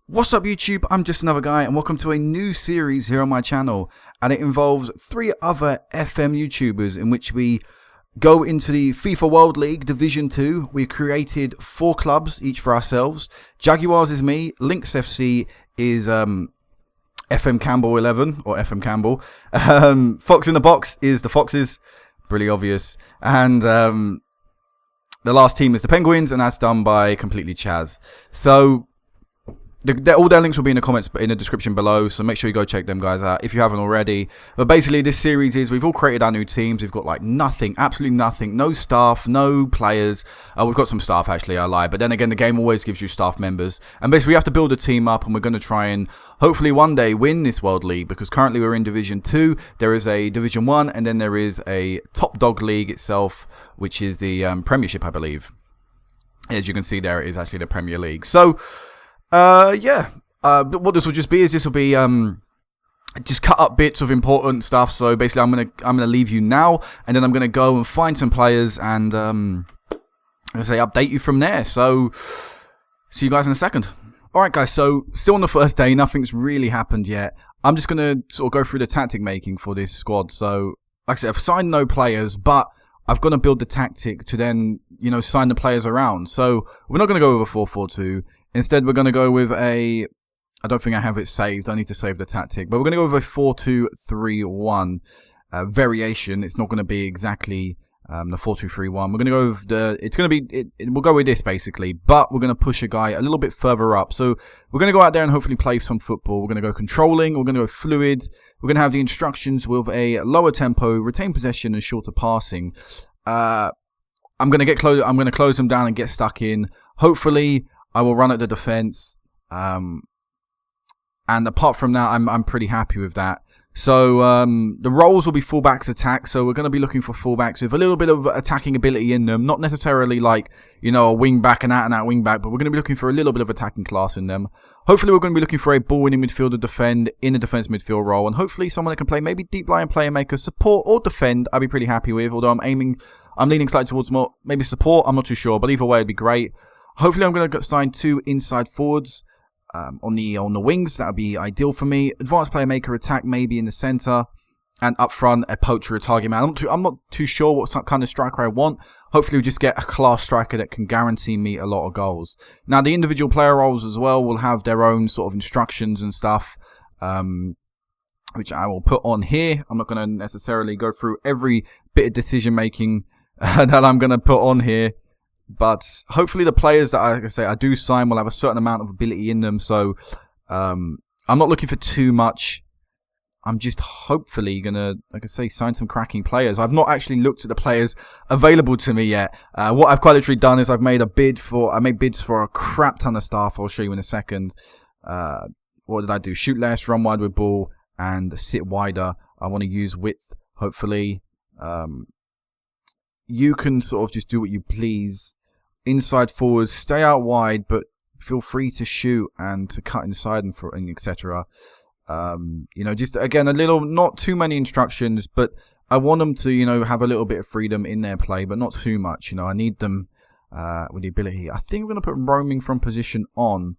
What's up YouTube, I'm just another guy and welcome to a new series here on my channel, and it involves 3 other FM YouTubers in which we go into the FIFA World League Division 2. We created 4 clubs each for ourselves. Jaguars is me, Lynx FC is FM Campbell 11 or FM Campbell. Fox in the Box is the Foxes, really obvious, and the last team is the Penguins, and that's done by completely Chaz. So all their links will be in the comments, in the description below, so make sure you go check them guys out if you haven't already. But basically this series is, we've all created our new teams. We've got like nothing, absolutely nothing, no staff, no players. We've got some staff actually, I lie, but then again the game always gives you staff members, and basically we have to build a team up, and we're going to try and hopefully one day win this World League, because currently we're in Division 2, there is a Division 1, and then there is a Top Dog League itself, which is the Premiership, I believe. As you can see there, it is actually the Premier League. So what this will just be is just cut up bits of important stuff. So basically I'm gonna leave you now, and then I'm gonna go and find some players and update you from there. So see you guys in a second. Alright guys, so still on the first day, nothing's really happened yet. I'm just gonna sort of go through the tactic making for this squad. So like I said, I've signed no players, but I've got to build the tactic to then, sign the players around. So we're not going to go with a 4-4-2. Instead, we're going to go with I don't think I have it saved. I need to save the tactic. But we're going to go with a 4-2-3-1 variation. It's not going to be exactly the 4-2-3-1. We're going to go with we'll go with this basically. But we're going to push a guy a little bit further up. So we're going to go out there and hopefully play some football. We're going to go controlling. We're going to go fluid. We're going to have the instructions with a lower tempo, retain possession, and shorter passing. I'm going to close them down and get stuck in. Hopefully, I will run at the defense, and apart from that, I'm pretty happy with that. So the roles will be fullbacks attack. So we're going to be looking for fullbacks with a little bit of attacking ability in them, not necessarily like a wing back, an out-and-out wing back, but we're going to be looking for a little bit of attacking class in them. Hopefully, we're going to be looking for a ball-winning midfielder defend in a defense midfield role, and hopefully someone that can play maybe deep line player maker, support or defend. I'd be pretty happy with. Although I'm leaning slightly towards more maybe support. I'm not too sure, but either way, it'd be great. Hopefully, I'm going to sign 2 inside forwards on the wings. That would be ideal for me. Advanced player maker attack maybe in the centre, and up front a poacher, a target man. I'm not too sure what kind of striker I want. Hopefully, we just get a class striker that can guarantee me a lot of goals. Now, the individual player roles as well will have their own sort of instructions and stuff, which I will put on here. I'm not going to necessarily go through every bit of decision making that I'm going to put on here. But hopefully the players that I do sign will have a certain amount of ability in them. So I'm not looking for too much. I'm just hopefully going to, sign some cracking players. I've not actually looked at the players available to me yet. What I've quite literally done is I made bids for a crap ton of stuff. I'll show you in a second. What did I do? Shoot less, run wide with ball, and sit wider. I want to use width, hopefully. You can sort of just do what you please. Inside forwards, stay out wide, but feel free to shoot and to cut inside and etc. Just again not too many instructions, but I want them to have a little bit of freedom in their play, but not too much. I need them with the ability. I think we're going to put roaming from position on.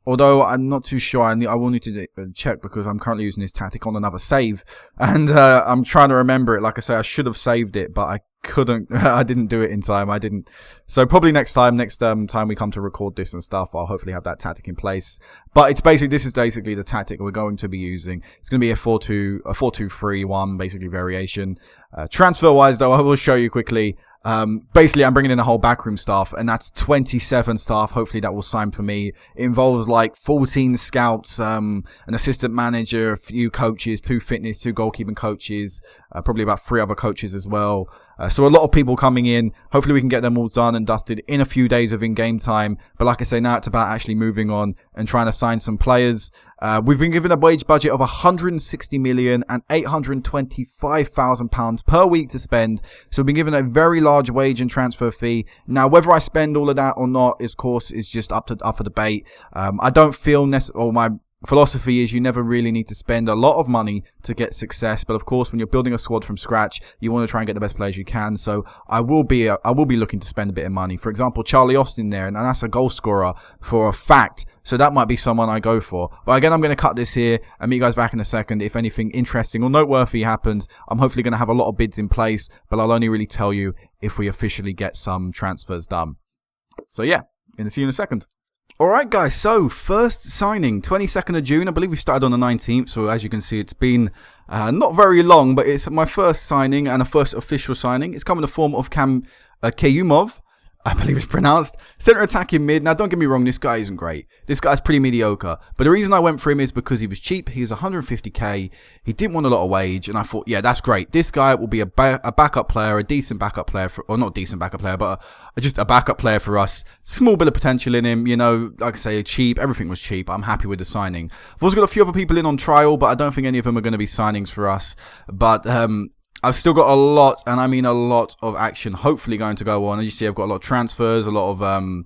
Although I'm not too sure, I will need to check because I'm currently using this tactic on another save, and I'm trying to remember it. Like I say, I should have saved it, but I couldn't. I didn't do it in time. I didn't. So probably next time we come to record this and stuff, I'll hopefully have that tactic in place. But this is basically the tactic we're going to be using. It's going to be a 4-2-3-1 basically variation. Transfer wise though, I will show you quickly. Basically I'm bringing in a whole backroom staff, and that's 27 staff. Hopefully that will sign for me. It involves like 14 scouts, an assistant manager, a few coaches, 2 fitness, 2 goalkeeping coaches, probably about 3 other coaches as well. So a lot of people coming in. Hopefully we can get them all done and dusted in a few days of in-game time. But like I say, now it's about actually moving on and trying to sign some players. We've been given a wage budget of £160,825,000 per week to spend. So we've been given a very large wage and transfer fee. Now, whether I spend all of that or not, of course, is just up for debate. I don't feel philosophy is you never really need to spend a lot of money to get success, but of course when you're building a squad from scratch, you want to try and get the best players you can. So I will be looking to spend a bit of money. For example, Charlie Austin there, and that's a goal scorer for a fact, so that might be someone I go for. But again, I'm going to cut this here and meet you guys back in a second. If anything interesting or noteworthy happens, I'm hopefully going to have a lot of bids in place, but I'll only really tell you if we officially get some transfers done. So yeah, going to see you in a second. Alright guys, so first signing, 22nd of June, I believe we started on the 19th, so as you can see it's been not very long, but it's my first signing and a first official signing. It's come in the form of Kayumov, I believe it's pronounced, centre attacking mid. Now don't get me wrong, this guy isn't great. This guy's pretty mediocre, but the reason I went for him is because he was cheap. He was 150k, he didn't want a lot of wage, and I thought, yeah, that's great. This guy will be a backup player, a decent backup player, or not decent backup player, but just a backup player for us. Small bit of potential in him, you know, like I say, cheap. Everything was cheap. I'm happy with the signing. I've also got a few other people in on trial, but I don't think any of them are going to be signings for us. But I've still got a lot, and I mean a lot of action hopefully going to go on. As you see, I've got a lot of transfers, a lot of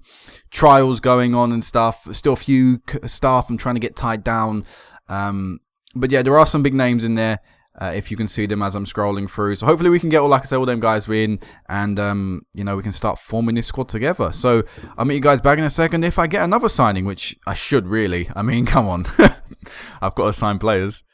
trials going on and stuff. Still a few staff I'm trying to get tied down. But yeah, there are some big names in there, if you can see them as I'm scrolling through. So hopefully we can get, like I say, all them guys in, and you know, we can start forming this squad together. So I'll meet you guys back in a second if I get another signing, which I should really. I mean, come on. I've got to sign players.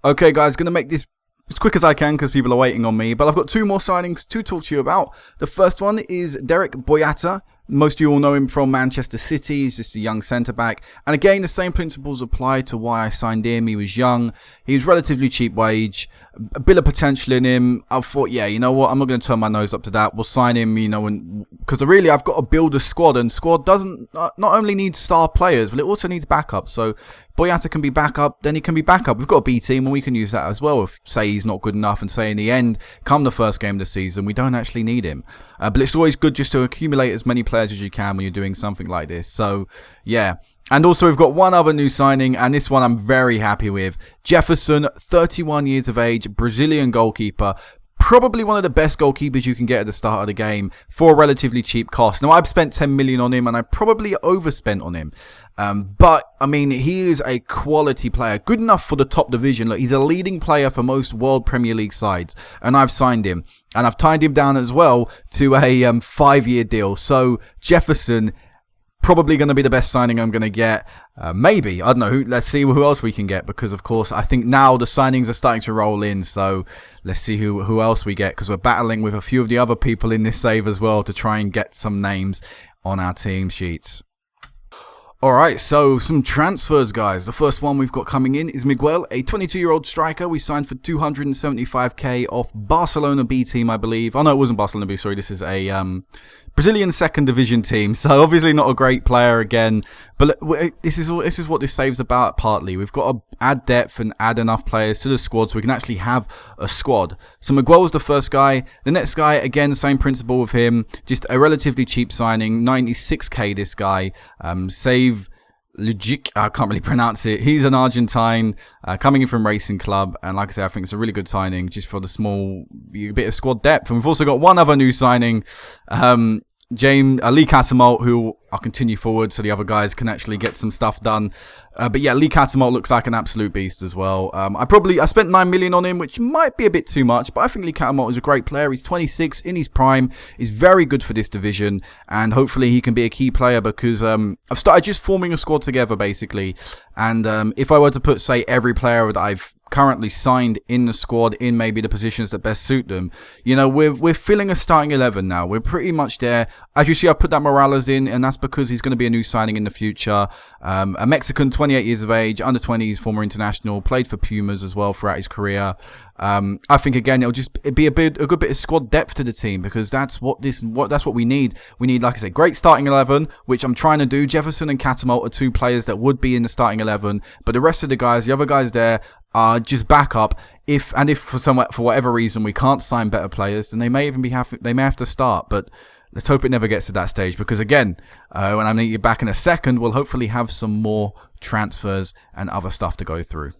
Okay, guys, going to make this as quick as I can because people are waiting on me. But I've got two more signings to talk to you about. The first one is Derek Boyata. Most of you all know him from Manchester City. He's just a young centre-back. And again, the same principles apply to why I signed him. He was young. He was relatively cheap wage. A bit of potential in him. I thought, yeah, you know what? I'm not going to turn my nose up to that. We'll sign him, you know, because really I've got to build a squad. And squad doesn't not only need star players, but it also needs backup. So Boyata can be backup, then he can be backup. We've got a B team and we can use that as well. If, say, he's not good enough and say in the end, come the first game of the season, we don't actually need him. But it's always good just to accumulate as many players as you can when you're doing something like this. So, yeah. And also we've got one other new signing, and this one I'm very happy with. Jefferson, 31 years of age, Brazilian goalkeeper. Probably one of the best goalkeepers you can get at the start of the game for a relatively cheap cost. Now, I've spent 10 million on him, and I probably overspent on him. But, I mean, he is a quality player. Good enough for the top division. Look, he's a leading player for most World Premier League sides. And I've signed him. And I've tied him down as well to a 5-year deal. So, Jefferson, probably going to be the best signing I'm going to get. Maybe. I don't know. Let's see who else we can get. Because, of course, I think now the signings are starting to roll in. So, let's see who else we get. Because we're battling with a few of the other people in this save as well to try and get some names on our team sheets. Alright, so some transfers, guys. The first one we've got coming in is Miguel, a 22-year-old striker we signed for 275k off Barcelona B team, I believe. Oh, no, it wasn't Barcelona B, sorry. This is a Brazilian second division team. So, obviously not a great player again. But this is what this save's about, partly. We've got to add depth and add enough players to the squad so we can actually have a squad. So, Miguel was the first guy. The next guy, again, same principle with him. Just a relatively cheap signing. 96k, this guy. Save Lujic, I can't really pronounce it. He's an Argentine coming in from Racing Club, and like I say, I think it's a really good signing just for the small bit of squad depth. And we've also got one other new signing, Lee Catamalt, who I'll continue forward so the other guys can actually get some stuff done. But yeah, Lee Catamalt looks like an absolute beast as well. I spent 9 million on him, which might be a bit too much, but I think Lee Catamalt is a great player. He's 26, in his prime. He's very good for this division, and hopefully he can be a key player because I've started just forming a squad together, basically. And if I were to put, say, every player that I've currently signed in the squad in maybe the positions that best suit them, you know, we're filling a starting 11 now. We're pretty much there. As you see, I've put that Morales in, and that's because he's going to be a new signing in the future. A Mexican, 28 years of age, under 20s, former international, played for Pumas as well throughout his career. I think again it'd be a good bit of squad depth to the team because that's what we need. We need, like I said, great starting 11, which I'm trying to do. Jefferson and Catamalt are two players that would be in the starting 11, but the rest of the other guys there are just backup. If for whatever reason we can't sign better players, then they may have to start. But let's hope it never gets to that stage because again, when I meet you back in a second, we'll hopefully have some more transfers and other stuff to go through.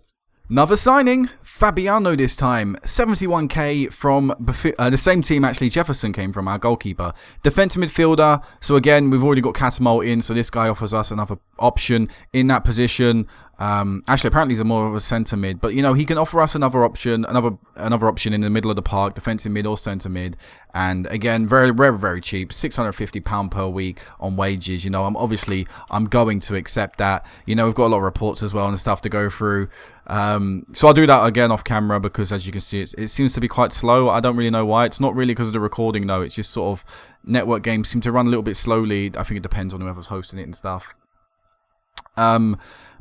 Another signing, Fabiano this time, 71k from the same team actually Jefferson came from, our goalkeeper. Defensive midfielder, so again, we've already got Catamalt in, so this guy offers us another option in that position. Actually, apparently he's more of a centre mid, but you know he can offer us another option, another option in the middle of the park, defensive mid or centre mid, and again, very cheap, £650 per week on wages. You know, I'm going to accept that. You know, we've got a lot of reports as well and stuff to go through. So I'll do that again off camera because, as you can see, it seems to be quite slow. I don't really know why. It's not really because of the recording though. It's just sort of network games seem to run a little bit slowly. I think it depends on whoever's hosting it and stuff.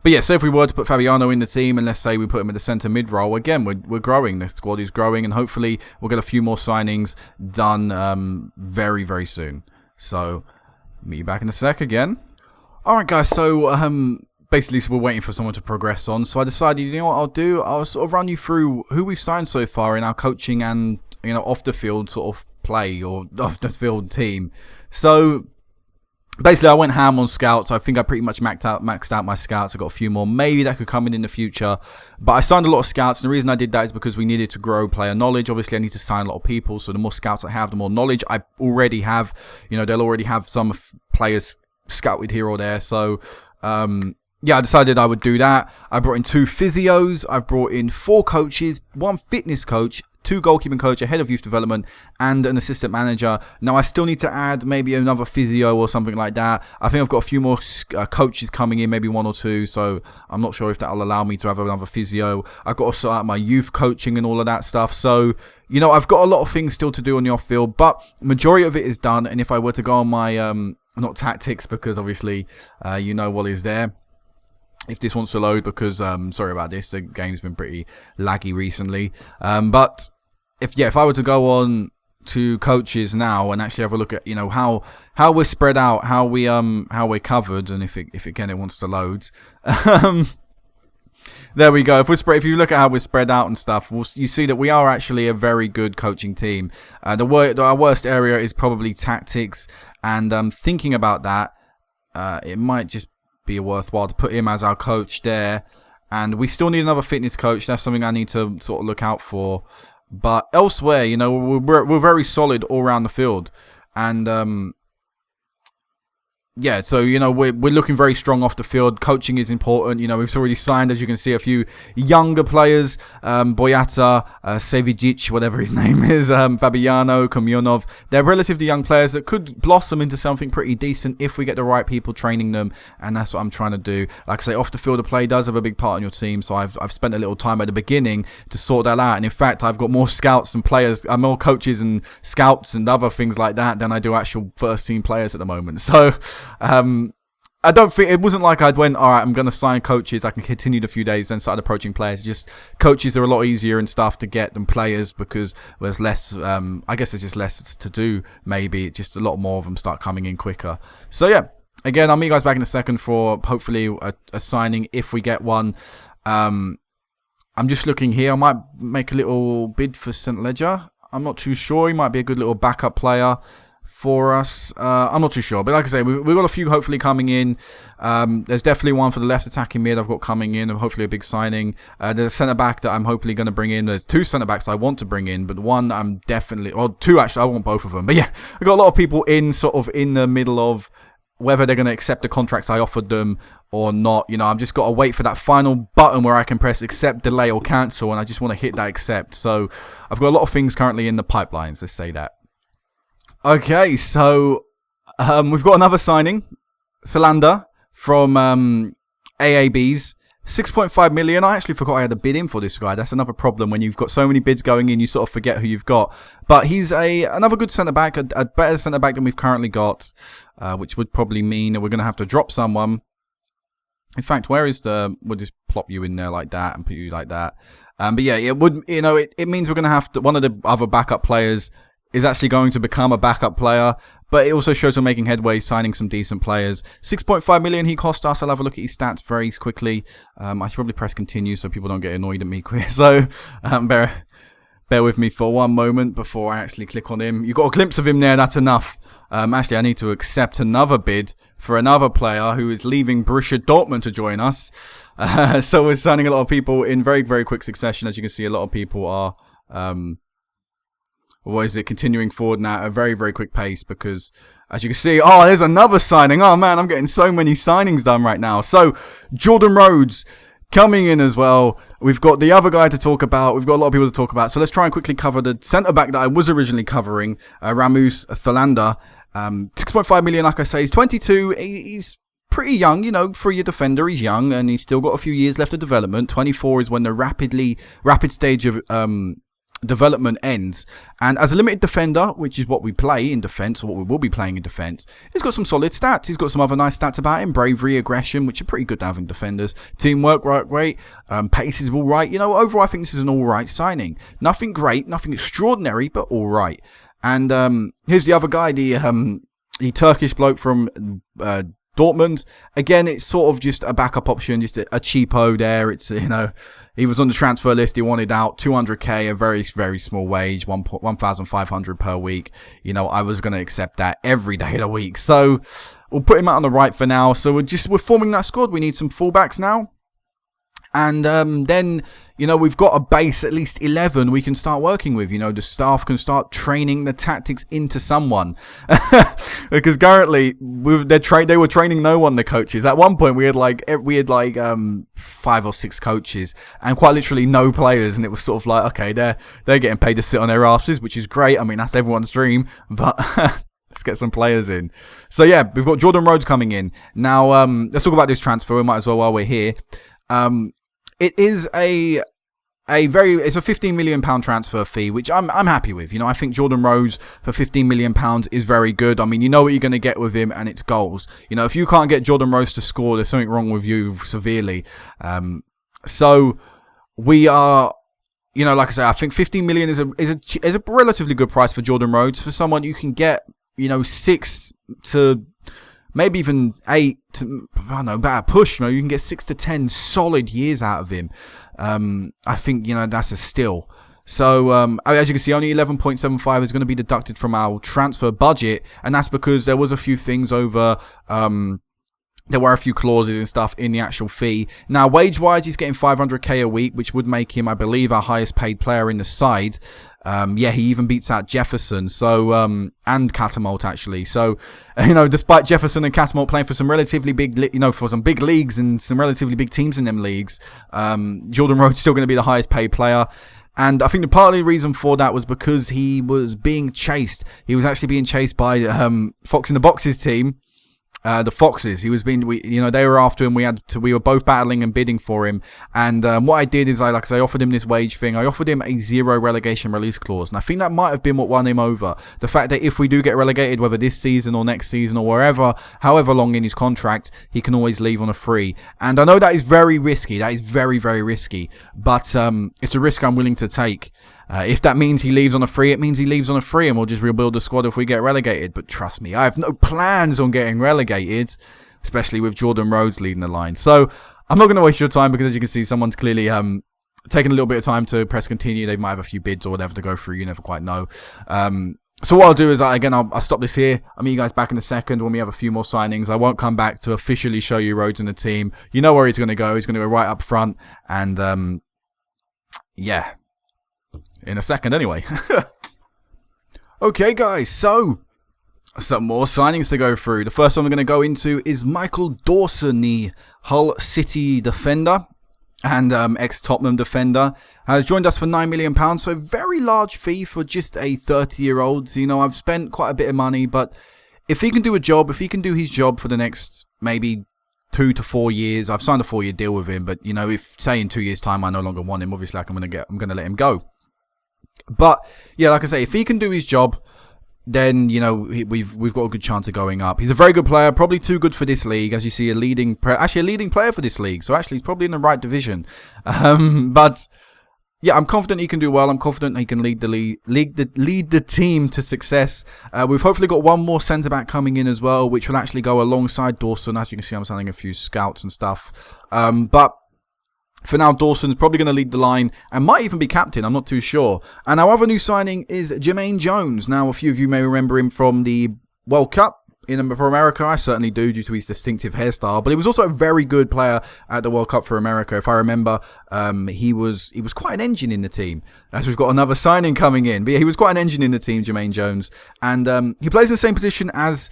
But yeah, so if we were to put Fabiano in the team, and let's say we put him in the centre mid role, again, we're growing. The squad is growing, and hopefully we'll get a few more signings done very soon. So, meet you back in a sec again. Alright guys, so basically so we're waiting for someone to progress on. So I decided, you know what I'll do? I'll sort of run you through who we've signed so far in our coaching and, you know, off the field sort of play or off the field team. So basically, I went ham on scouts. I think I pretty much maxed out my scouts. I got a few more maybe that could come in the future. But I signed a lot of scouts, and the reason I did that is because we needed to grow player knowledge. Obviously, I need to sign a lot of people. So the more scouts I have, the more knowledge I already have. You know, they'll already have some players scouted here or there. So, yeah, I decided I would do that. I brought in 2 physios. I've brought in 4 coaches, 1 fitness coach, 2 goalkeeping coach, a head of youth development, and an assistant manager. Now, I still need to add maybe another physio or something like that. I think I've got a few more coaches coming in, maybe 1 or 2, so I'm not sure if that'll allow me to have another physio. I've got to sort out my youth coaching and all of that stuff. So, you know, I've got a lot of things still to do on the off-field, but majority of it is done. And if I were to go on my, not tactics, because obviously you know what is there. If this wants to load, because sorry about this, the game's been pretty laggy recently. But if I were to go on to coaches now and actually have a look at, you know, how we're spread out, how we're covered, and if again it wants to load. There we go. If you look at how we're spread out and stuff, you see that we are actually a very good coaching team. Our worst area is probably tactics, and thinking about that, it might just be worthwhile to put him as our coach there. And we still need another fitness coach. That's something I need to sort of look out for. But elsewhere, you know, we're very solid all around the field, and yeah, so, you know, we're looking very strong off the field. Coaching is important. You know, we've already signed, as you can see, a few younger players. Boyata, Sevijic, whatever his name is, Fabiano, Komyonov. They're relatively young players that could blossom into something pretty decent if we get the right people training them, and that's what I'm trying to do. Like I say, off the field of play does have a big part in your team, so I've spent a little time at the beginning to sort that out. And in fact, I've got more scouts and players, more coaches and scouts and other things like that than I do actual first team players at the moment. So I don't think, it wasn't like I'd went, all right, I'm going to sign coaches, I can continue a few days, then start approaching players. Just coaches are a lot easier and stuff to get than players, because there's less, I guess there's just less to do, maybe. Just a lot more of them start coming in quicker. So yeah, again, I'll meet you guys back in a second for hopefully a signing if we get one. I'm just looking here. I might make a little bid for St. Ledger. I'm not too sure. He might be a good little backup player for us. I'm not too sure, but like I say, we've got a few hopefully coming in. There's definitely one for the left attacking mid I've got coming in, and hopefully a big signing. There's a centre back that I'm hopefully going to bring in. There's 2 centre backs I want to bring in, but one I'm definitely, or 2 actually, I want both of them. But yeah, I've got a lot of people in sort of in the middle of whether they're going to accept the contracts I offered them or not. You know, I've just got to wait for that final button where I can press accept, delay, or cancel, and I just want to hit that accept. So I've got a lot of things currently in the pipelines, let's say that. Okay, so we've got another signing, Thalander from AABs, 6.5 million. I actually forgot I had a bid in for this guy. That's another problem when you've got so many bids going in, you sort of forget who you've got. But he's another good centre back, a better centre back than we've currently got, which would probably mean that we're going to have to drop someone. In fact, where is we'll just plop you in there like that and put you like that. But yeah, it would, you know, it means we're going to have to, one of the other backup players is actually going to become a backup player, but it also shows we're making headway, signing some decent players. 6.5 million he cost us. I'll have a look at his stats very quickly. I should probably press continue so people don't get annoyed at me quick. So bear with me for one moment before I actually click on him. You got a glimpse of him there, that's enough. Actually, I need to accept another bid for another player who is leaving Borussia Dortmund to join us. So we're signing a lot of people in very, very quick succession. As you can see, a lot of people are continuing forward now at a very, very quick pace, because as you can see, there's another signing. Oh man, I'm getting so many signings done right now. So Jordan Rhodes, Coming in as well, we've got the other guy to talk about. We've got a lot of people to talk about. So let's try and quickly cover the centre-back that I was originally covering, Ramus Thalanda. 6.5 million, like I say. He's 22. He's pretty young, for your defender. He's young, and he's still got a few years left of development. 24 is when the rapid stage of development ends. And as a limited defender, which is what we play in defence, or what we will be playing in defence, he's got some solid stats. He's got some other nice stats about him. Bravery, aggression, which are pretty good to have in defenders. Teamwork, right, great. Pace is all right. Overall, I think this is an all right signing. Nothing great, nothing extraordinary, but all right. And here's the other guy, the Turkish bloke from Dortmund. Again, it's sort of just a backup option, just a cheapo there. It's, he was on the transfer list. He wanted out 200k, a very, very small wage, 1,500 per week. I was going to accept that every day of the week. So we'll put him out on the right for now. So we're forming that squad. We need some fullbacks now. And then, we've got a base, at least 11 we can start working with. The staff can start training the tactics into someone. Because currently, they were training no one, the coaches. At one point, we had 5 or 6 coaches and quite literally no players. And it was sort of like, okay, they're getting paid to sit on their asses, which is great. I mean, that's everyone's dream. But let's get some players in. So, yeah, we've got Jordan Rhodes coming in. Now, let's talk about this transfer. We might as well while we're here. It is it's a £15 million transfer fee, which I'm happy with. I think Jordan Rhodes for £15 million is very good. I mean, you know what you're going to get with him, and it's goals. If you can't get Jordan Rhodes to score, there's something wrong with you severely. So we are, like I say, I think 15 million is a relatively good price for Jordan Rhodes. For someone you can get, 6 to maybe even 8, I don't know, about a push. You can get 6 to 10 solid years out of him. I think, that's a steal. So, as you can see, only 11.75 is going to be deducted from our transfer budget. And that's because there was a few things over... there were a few clauses and stuff in the actual fee. Now, wage-wise, he's getting 500k a week, which would make him, I believe, our highest paid player in the side. He even beats out Jefferson, and Catamalt, actually. So, despite Jefferson and Catamalt playing for some relatively big, for some big leagues and some relatively big teams in them leagues, Jordan Rhodes still going to be the highest paid player. And I think the partly reason for that was because he was being chased. He was actually being chased by Fox in the Box's team. The Foxes. He was being, they were after him. We were both battling and bidding for him. And what I did is I offered him this wage thing. I offered him a 0 relegation release clause, and I think that might have been what won him over. The fact that if we do get relegated, whether this season or next season or wherever, however long in his contract, he can always leave on a free. And I know that is very risky. That is very, very risky. But it's a risk I'm willing to take. If that means he leaves on a free, it means he leaves on a free, and we'll just rebuild the squad if we get relegated. But trust me, I have no plans on getting relegated, especially with Jordan Rhodes leading the line. So I'm not going to waste your time because, as you can see, someone's clearly taking a little bit of time to press continue. They might have a few bids or whatever to go through. You never quite know. So what I'll do is, I'll stop this here. I'll meet you guys back in a second when we have a few more signings. I won't come back to officially show you Rhodes in the team. You know where he's going to go. He's going to go right up front. And, yeah. In a second, anyway. Okay, guys, so some more signings to go through. The first one we're going to go into is Michael Dawson, the Hull City defender and ex-Tottenham defender. Has joined us for £9 million, so a very large fee for just a 30-year-old. I've spent quite a bit of money, but if he can do his job for the next maybe 2 to 4 years, I've signed a 4-year deal with him, but, if, say, in 2 years' time I no longer want him, obviously I'm going to let him go. But yeah, like I say, if he can do his job, then we've got a good chance of going up. He's a very good player, probably too good for this league, as you see, a leading player for this league. So actually, he's probably in the right division. But yeah, I'm confident he can do well. I'm confident he can lead the team to success. We've hopefully got one more centre back coming in as well, which will actually go alongside Dawson. As you can see, I'm signing a few scouts and stuff. But for now, Dawson's probably going to lead the line and might even be captain. I'm not too sure. And our other new signing is Jermaine Jones. Now, a few of you may remember him from the World Cup for America. I certainly do, due to his distinctive hairstyle. But he was also a very good player at the World Cup for America. If I remember, he was quite an engine in the team. As we've got another signing coming in. But yeah, he was quite an engine in the team, Jermaine Jones. And he plays in the same position as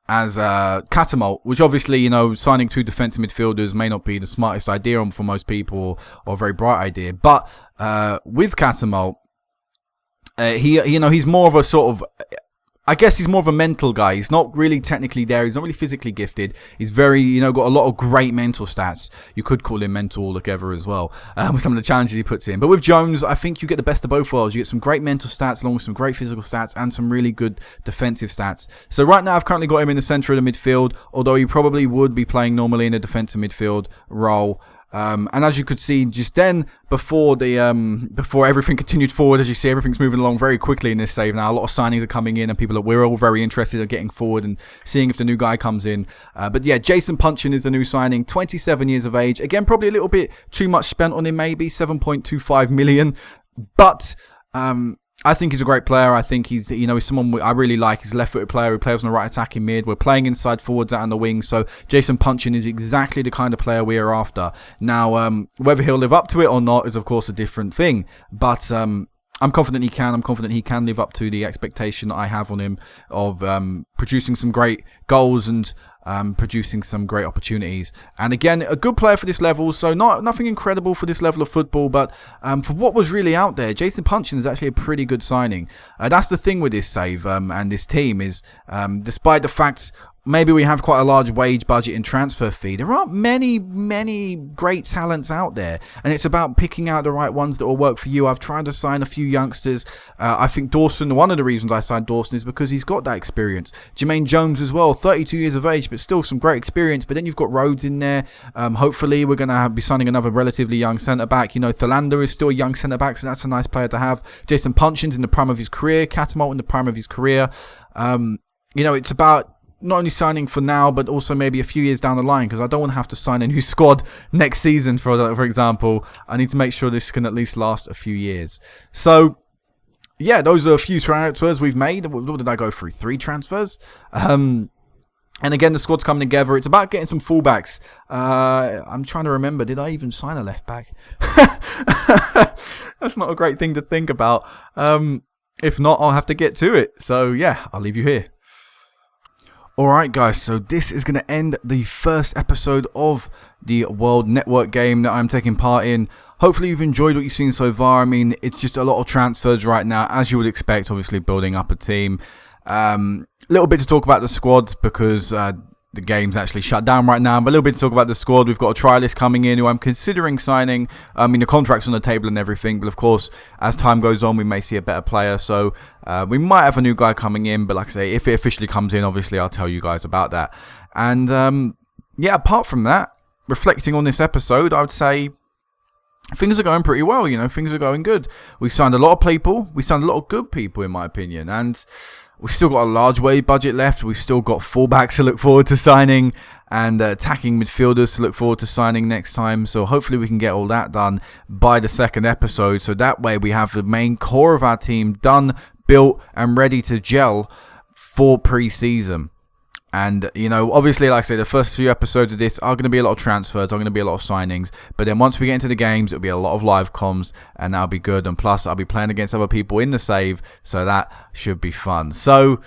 as Cattermole, which obviously, signing 2 defensive midfielders may not be the smartest idea for most people or a very bright idea. But with Cattermole, he's more of a sort of, I guess he's more of a mental guy. He's not really technically there. He's not really physically gifted. He's very, got a lot of great mental stats. You could call him mental altogether as well, with some of the challenges he puts in. But with Jones, I think you get the best of both worlds. You get some great mental stats along with some great physical stats and some really good defensive stats. So right now I've currently got him in the centre of the midfield, although he probably would be playing normally in a defensive midfield role. And as you could see just then, before everything continued forward, as you see, everything's moving along very quickly in this save now. A lot of signings are coming in, and we're all very interested in getting forward and seeing if the new guy comes in. But yeah, Jason Punchin is the new signing, 27 years of age. Again, probably a little bit too much spent on him, maybe 7.25 million. But I think he's a great player. I think he's someone I really like. He's a left-footed player who plays on the right attacking mid. We're playing inside forwards out on the wing. So Jason Punchin is exactly the kind of player we are after. Now, whether he'll live up to it or not is, of course, a different thing. But I'm confident he can. I'm confident he can live up to the expectation that I have on him of producing some great goals and producing some great opportunities. And again, a good player for this level, so nothing incredible for this level of football, but for what was really out there, Jason Punchin is actually a pretty good signing. That's the thing with this save and this team is, despite the fact maybe we have quite a large wage budget and transfer fee, there aren't many great talents out there, and it's about picking out the right ones that will work for you. I've tried to sign a few youngsters. I think Dawson, one of the reasons I signed Dawson is because he's got that experience. Jermaine Jones as well, 32 years of age, but still some great experience. But then you've got Rhodes in there. Hopefully we're going to be signing another relatively young centre-back. Thalander is still a young centre-back, so that's a nice player to have. Jason Punchin's in the prime of his career. Cattermole in the prime of his career. It's about not only signing for now, but also maybe a few years down the line, because I don't want to have to sign a new squad next season, for example. I need to make sure this can at least last a few years. So, yeah, those are a few transfers we've made. What did I go through? 3 transfers? And again, the squad's coming together. It's about getting some fullbacks. I'm trying to remember, did I even sign a left back? That's not a great thing to think about. If not, I'll have to get to it. So, yeah, I'll leave you here. Alright guys, so this is going to end the first episode of the World Network game that I'm taking part in. Hopefully you've enjoyed what you've seen so far. I mean, it's just a lot of transfers right now, as you would expect, obviously building up a team. Little bit to talk about the squads because the game's actually shut down right now, but a little bit to talk about the squad. We've got a trialist coming in who I'm considering signing. I mean, the contract's on the table and everything, but of course, as time goes on, we may see a better player. So we might have a new guy coming in, but like I say, if it officially comes in, obviously I'll tell you guys about that. And yeah, apart from that, reflecting on this episode, I would say things are going pretty well. Things are going good. We've signed a lot of people. We signed a lot of good people, in my opinion, and we've still got a large wage budget left. We've still got fullbacks to look forward to signing and attacking midfielders to look forward to signing next time. So hopefully we can get all that done by the second episode. So that way we have the main core of our team done, built and ready to gel for pre-season. And, obviously, like I say, the first few episodes of this are going to be a lot of transfers, are going to be a lot of signings. But then once we get into the games, it'll be a lot of live comms, and that'll be good. And plus, I'll be playing against other people in the save, so that should be fun. So,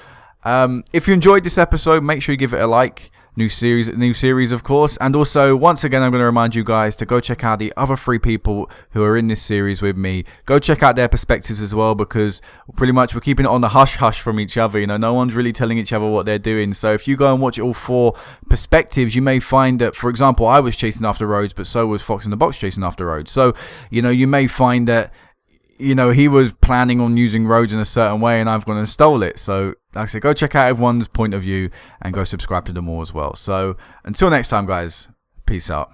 if you enjoyed this episode, make sure you give it a like. New series, of course. And also, once again, I'm going to remind you guys to go check out the other 3 people who are in this series with me. Go check out their perspectives as well, because pretty much we're keeping it on the hush-hush from each other. No one's really telling each other what they're doing. So if you go and watch all 4 perspectives, you may find that, for example, I was chasing after Rhodes, but so was Fox in the Box chasing after Rhodes. So, you may find that he was planning on using Rhodes in a certain way and I've gone and stole it. So, like I said, go check out everyone's point of view and go subscribe to them all as well. So, until next time, guys, peace out.